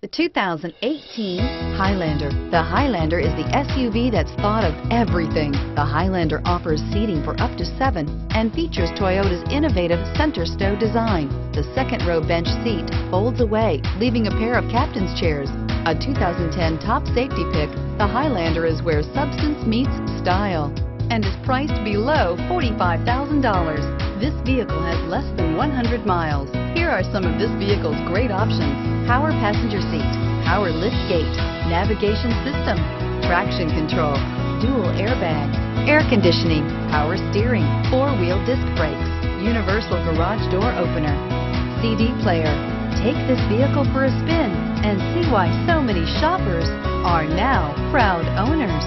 The 2018 Highlander. The Highlander is the SUV that's thought of everything. The Highlander offers seating for up to 7 and features Toyota's innovative center stow design. The second row bench seat folds away, leaving a pair of captain's chairs. A 2010 top safety pick, the Highlander is where substance meets style and is priced below $45,000. This vehicle has less than 100 miles. Here are some of this vehicle's great options: power passenger seat, power lift gate, navigation system, traction control, dual airbags, air conditioning, power steering, 4-wheel disc brakes, universal garage door opener, CD player. Take this vehicle for a spin and see why so many shoppers are now proud owners.